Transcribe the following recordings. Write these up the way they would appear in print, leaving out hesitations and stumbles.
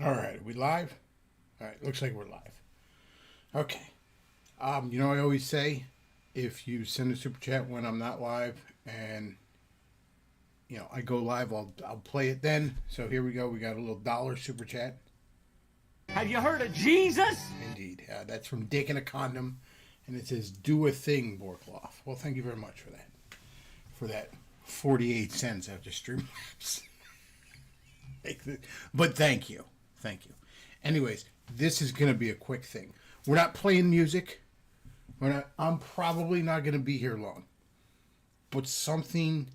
All right, are we live? All right, looks like we're live. Okay. I always say if you send a super chat when I'm not live and I go live, I'll play it then. So here we go. We got a little dollar super chat. Have you heard of Jesus? Indeed. That's from Dick and a Condom, and it says, "Do a thing, Borkloff." Well, thank you very much for that. For that 48 cents after Streamlabs. But thank you. Thank you. Anyways, this is going to be a quick thing. We're not playing music. I'm probably not going to be here long. But something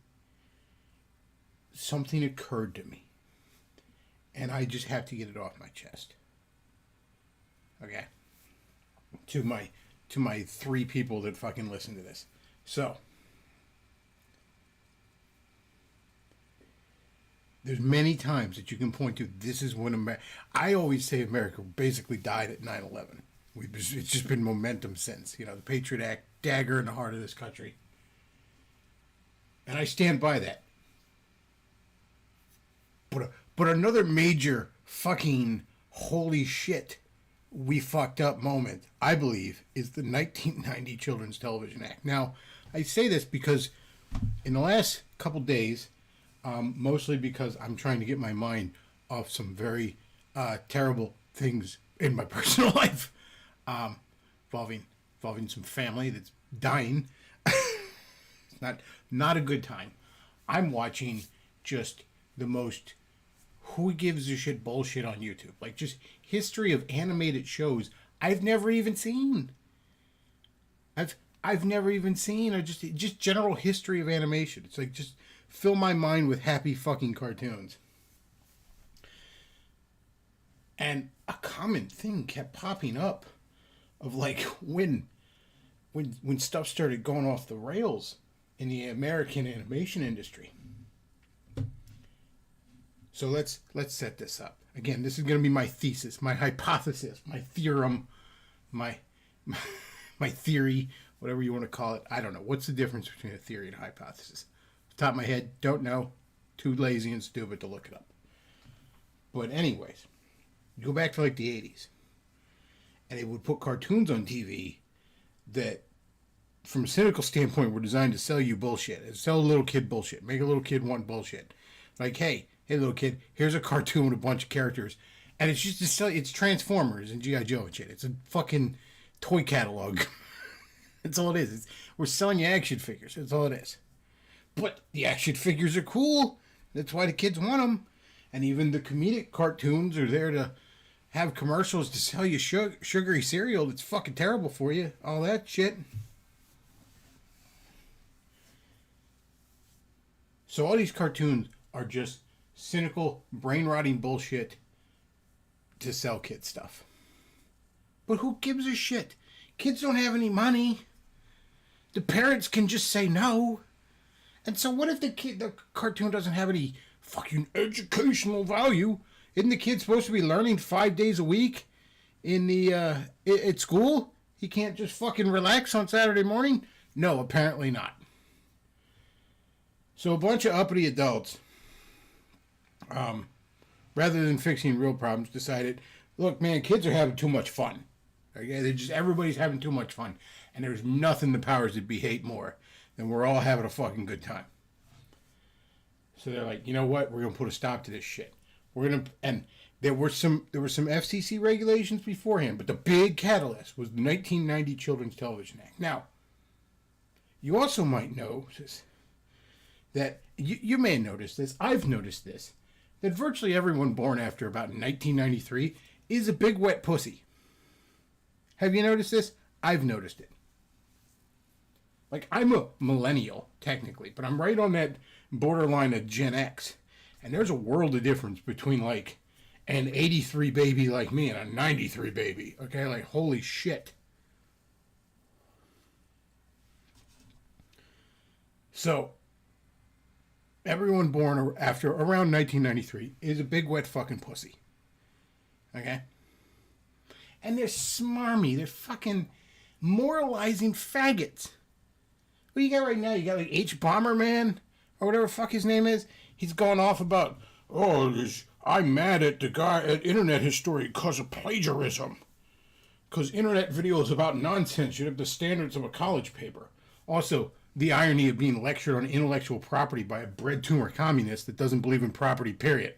occurred to me. And I just have to get it off my chest. Okay? To my 3 people that fucking listen to this. So, there's many times that you can point to, this is when America... I always say America basically died at 9/11. It's just been momentum since. The Patriot Act, dagger in the heart of this country. And I stand by that. But another major fucking holy shit we fucked up moment, I believe, is the 1990 Children's Television Act. Now, I say this because in the last couple days... mostly because I'm trying to get my mind off some very terrible things in my personal life, involving some family that's dying. It's not a good time. I'm watching just the most who gives a shit bullshit on YouTube, like just history of animated shows I've never even seen. I've never even seen, or just general history of animation. It's like just fill my mind with happy fucking cartoons. And a common thing kept popping up of like when stuff started going off the rails in the American animation industry. So let's set this up. Again, this is going to be my thesis, my hypothesis, my theorem, my theory, whatever you want to call it. I don't know. What's the difference between a theory and a hypothesis? Off the top of my head, don't know. Too lazy and stupid to look it up. But anyways, you go back to like the 80s, and they would put cartoons on TV that, from a cynical standpoint, were designed to sell you bullshit. And sell a little kid bullshit. Make a little kid want bullshit. Like, hey little kid, here's a cartoon with a bunch of characters. And it's just to sell you. It's Transformers and G.I. Joe and shit. It's a fucking toy catalog. That's all it is. We're selling you action figures. That's all it is. But the action figures are cool. That's why the kids want them. And even the comedic cartoons are there to have commercials to sell you sugary cereal that's fucking terrible for you. All that shit. So all these cartoons are just cynical, brain-rotting bullshit to sell kids stuff. But who gives a shit? Kids don't have any money. The parents can just say no. And so what if the cartoon doesn't have any fucking educational value? Isn't the kid supposed to be learning 5 days a week at school? He can't just fucking relax on Saturday morning? No, apparently not. So a bunch of uppity adults, rather than fixing real problems, decided, look, man, kids are having too much fun. Okay, everybody's having too much fun, and there's nothing the powers that be hate more than we're all having a fucking good time. So they're like, you know what? We're gonna put a stop to this shit. And there were some FCC regulations beforehand, but the big catalyst was the 1990 Children's Television Act. Now, you also might know that you may have noticed this. I've noticed this. That virtually everyone born after about 1993 is a big wet pussy. Have you noticed this? I've noticed it. Like, I'm a millennial, technically, but I'm right on that borderline of Gen X. And there's a world of difference between, like, an 83 baby like me and a 93 baby. Okay? Like, holy shit. So, everyone born after around 1993 is a big wet fucking pussy. Okay? And they're smarmy. They're fucking moralizing faggots. What do you got right now? You got like H. Bomberman, or whatever the fuck his name is. He's going off about, I'm mad at the guy at Internet History because of plagiarism. Because internet video is about nonsense. You have the standards of a college paper. Also, the irony of being lectured on intellectual property by a bread tumor communist that doesn't believe in property, period.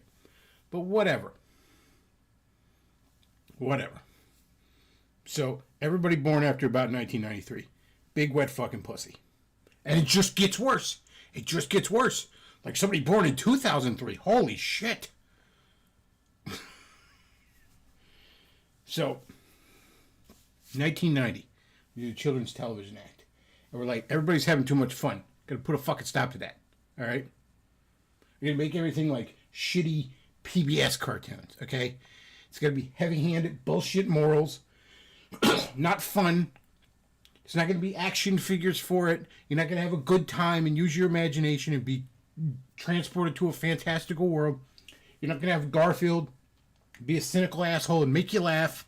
But whatever. Whatever. So, everybody born after about 1993. Big wet fucking pussy. And it just gets worse. It just gets worse. Like somebody born in 2003. Holy shit. So, 1990, we did the Children's Television Act. And we're like, everybody's having too much fun. Gotta put a fucking stop to that. Alright? We're gonna make everything like shitty PBS cartoons, okay? It's gotta be heavy-handed, bullshit morals. Not fun. It's not gonna be action figures for it. You're not gonna have a good time and use your imagination and be transported to a fantastical world. You're not gonna have Garfield be a cynical asshole and make you laugh.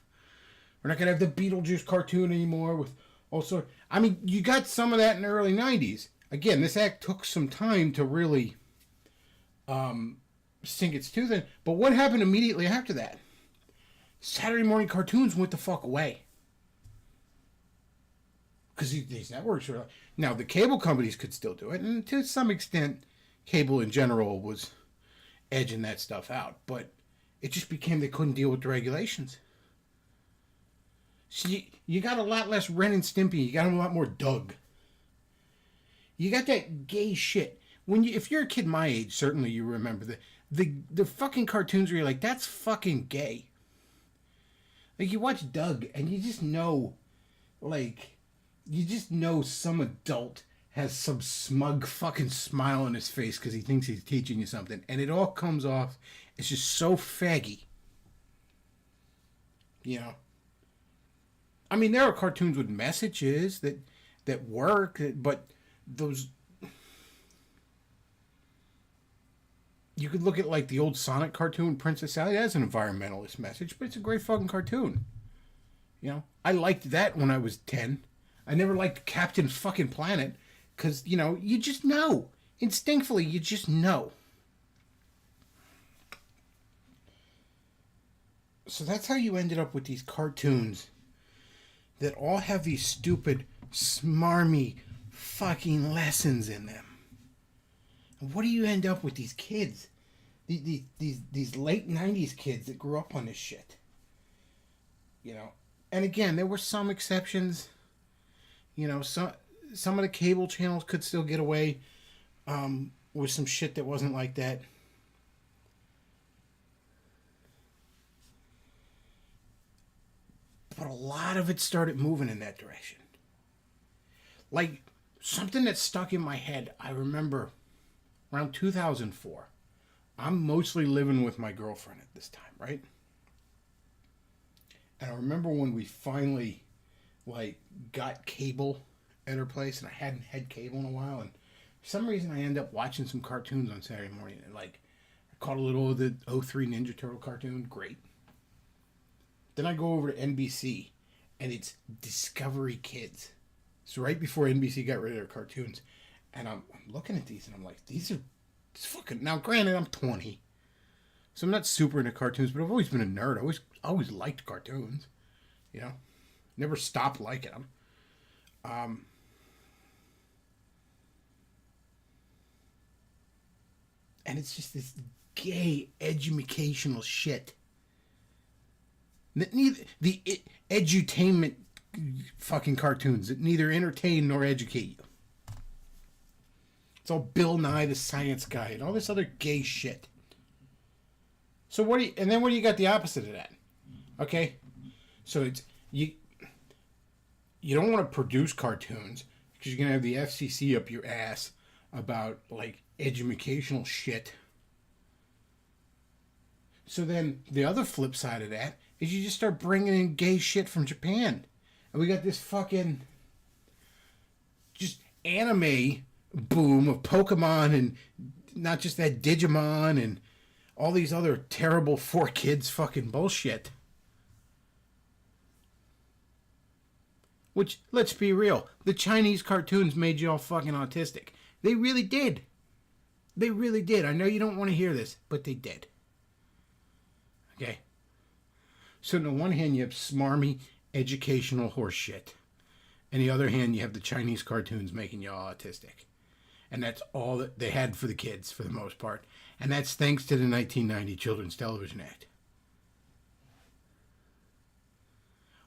We're not going to have the Beetlejuice cartoon anymore with all sorts. I mean, you got some of that in the early 90s. Again, this act took some time to really sink its tooth in. But what happened immediately after that? Saturday morning cartoons went the fuck away. Because these networks were... Now, the cable companies could still do it. And to some extent, cable in general was edging that stuff out. But it just became they couldn't deal with the regulations. So you got a lot less Ren and Stimpy. You got a lot more Doug. You got that gay shit. If you're a kid my age, certainly you remember the fucking cartoons where you're like, that's fucking gay. Like you watch Doug and you just know, some adult has some smug fucking smile on his face because he thinks he's teaching you something, and it all comes off. It's just so faggy. You know. I mean, there are cartoons with messages that work, but those... You could look at, like, the old Sonic cartoon, Princess Sally. That has an environmentalist message, but it's a great fucking cartoon. You know? I liked that when I was 10. I never liked Captain fucking Planet, because, you know, you just know. Instinctively, you just know. So that's how you ended up with these cartoons that all have these stupid, smarmy fucking lessons in them. And what do you end up with these kids? These late 90s kids that grew up on this shit. You know? And again, there were some exceptions. You know, some of the cable channels could still get away with some shit that wasn't like that. But a lot of it started moving in that direction. Like, something that stuck in my head, I remember around 2004. I'm mostly living with my girlfriend at this time, right? And I remember when we finally, got cable at her place, and I hadn't had cable in a while, and for some reason I ended up watching some cartoons on Saturday morning, and, I caught a little of the '03 Ninja Turtle cartoon, great. Then I go over to NBC, and it's Discovery Kids. So right before NBC got rid of their cartoons, and I'm looking at these, and I'm like, these are fucking... Now, granted, I'm 20, so I'm not super into cartoons, but I've always been a nerd. I always liked cartoons, you know? Never stopped liking them. And it's just this gay, educational shit. The edutainment fucking cartoons that neither entertain nor educate you. It's all Bill Nye the Science Guy and all this other gay shit. So what do you got the opposite of that? Okay? So it's you don't want to produce cartoons because you're going to have the FCC up your ass about educational shit. So then the other flip side of that is you just start bringing in gay shit from Japan. And we got this fucking just anime boom of Pokemon and not just that Digimon and all these other terrible 4Kids fucking bullshit. Which, let's be real, the Chinese cartoons made you all fucking autistic. They really did. They really did. I know you don't want to hear this, but they did. So on the one hand, you have smarmy educational horse shit. On the other hand, you have the Chinese cartoons making you all autistic. And that's all that they had for the kids, for the most part. And that's thanks to the 1990 Children's Television Act.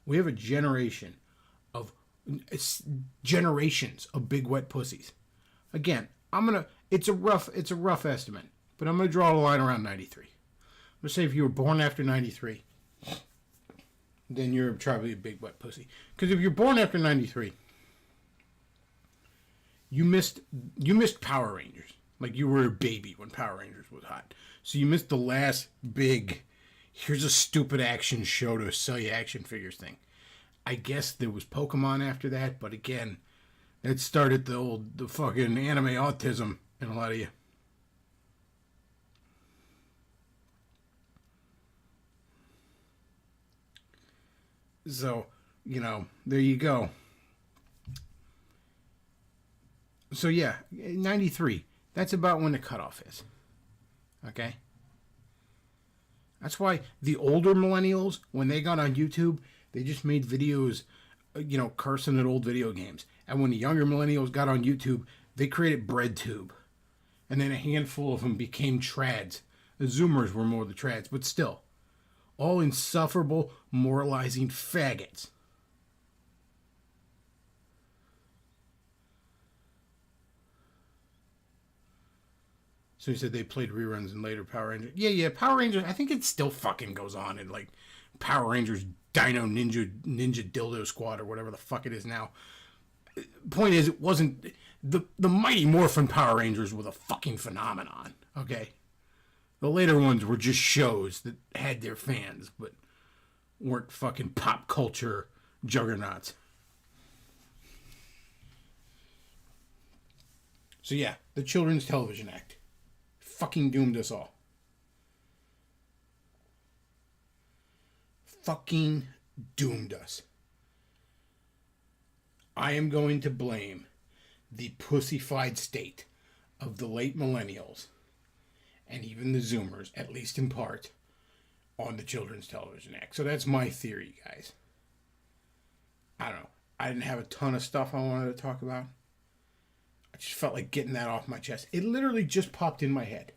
We have a generations of big wet pussies. Again, it's a rough estimate, but I'm gonna draw the line around 93. Let's say if you were born after 93, then you're probably a big wet pussy. Because if you're born after 93, you missed Power Rangers. Like, you were a baby when Power Rangers was hot. So you missed the last big, here's a stupid action show to sell you action figures thing. I guess there was Pokemon after that, but again, it started the fucking anime autism in a lot of you. So, there you go. So yeah, 93. That's about when the cutoff is. Okay? That's why the older millennials, when they got on YouTube, they just made videos, cursing at old video games. And when the younger millennials got on YouTube, they created BreadTube. And then a handful of them became trads. The Zoomers were more the trads, but still. All insufferable, moralizing faggots. So he said they played reruns in later Power Rangers. Yeah, Power Rangers, I think it still fucking goes on in, like, Power Rangers Dino Ninja Dildo Squad or whatever the fuck it is now. Point is, it wasn't... The Mighty Morphin Power Rangers were the fucking phenomenon, okay? The later ones were just shows that had their fans, but weren't fucking pop culture juggernauts. So yeah, the Children's Television Act fucking doomed us all. Fucking doomed us. I am going to blame the pussified state of the late millennials and even the Zoomers, at least in part, on the Children's Television Act. So that's my theory, guys. I don't know. I didn't have a ton of stuff I wanted to talk about. I just felt like getting that off my chest. It literally just popped in my head.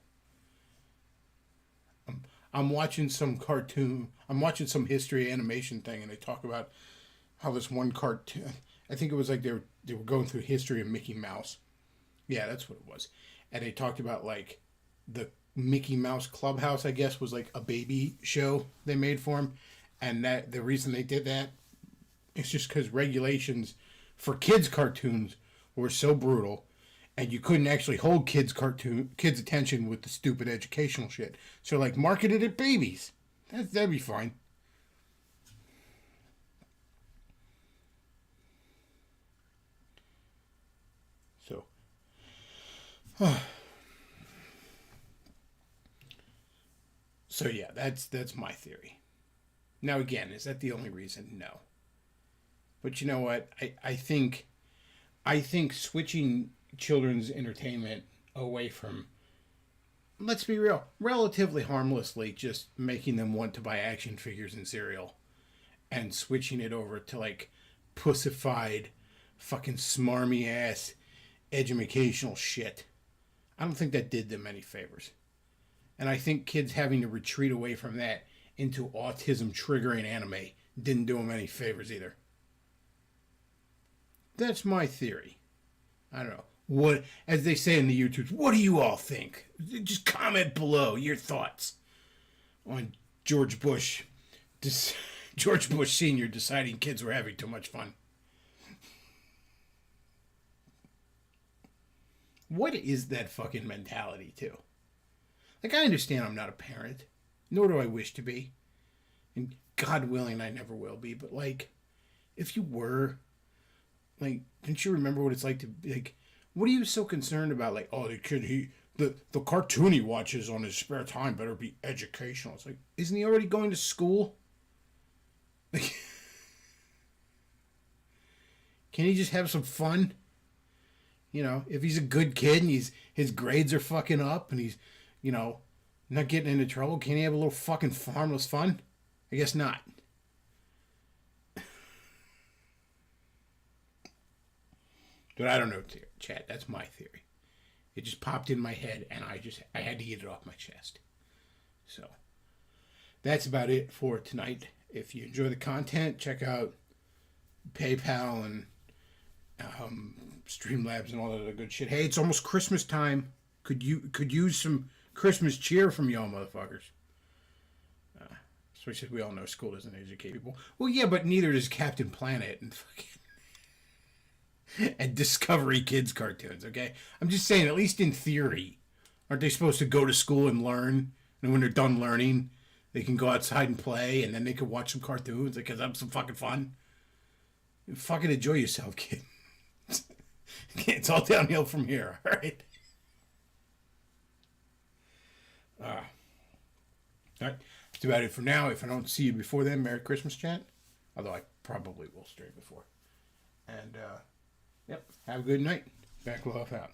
I'm watching some cartoon. I'm watching some history animation thing, and they talk about how this one cartoon. I think it was like they were going through history of Mickey Mouse. Yeah, that's what it was. And they talked about, like, the Mickey Mouse Clubhouse, I guess, was like a baby show they made for him. And that the reason they did that is just because regulations for kids' cartoons were so brutal, and you couldn't actually hold kids' attention with the stupid educational shit. So, like, marketed at babies. That'd be fine. So, so yeah, that's my theory. Now, again, is that the only reason? No. But you know what? I think switching children's entertainment away from, let's be real, relatively harmlessly just making them want to buy action figures and cereal, and switching it over to, like, pussified, fucking smarmy ass educational shit, I don't think that did them any favors. And I think kids having to retreat away from that into autism triggering anime didn't do them any favors either. That's my theory. I don't know. What, as they say in the YouTubes, what do you all think? Just comment below your thoughts on George Bush Sr. deciding kids were having too much fun. What is that fucking mentality, too? Like, I understand I'm not a parent, nor do I wish to be. And God willing, I never will be. But, like, if you were, like, don't you remember what it's like to be, like, what are you so concerned about? Like, oh, the kid, the cartoon he watches on his spare time better be educational. It's like, isn't he already going to school? Like, can he just have some fun? You know, if he's a good kid and his grades are fucking up and he's, not getting into trouble, can he have a little fucking harmless fun? I guess not. But I don't know, Chad. That's my theory. It just popped in my head, and I had to get it off my chest. So that's about it for tonight. If you enjoy the content, check out PayPal and Streamlabs and all that other good shit. Hey, it's almost Christmas time. Could use some Christmas cheer from y'all motherfuckers. Especially we all know school doesn't educate people. Well, yeah, but neither does Captain Planet and fucking and Discovery Kids cartoons, okay? I'm just saying, at least in theory, aren't they supposed to go to school and learn? And when they're done learning, they can go outside and play, and then they can watch some cartoons, because that's some fucking fun. You fucking enjoy yourself, kid. It's all downhill from here, all right? All right. That's about it for now. If I don't see you before then, Merry Christmas, chat. Although I probably will stray before. And, yep, have a good night. Bechtloff out.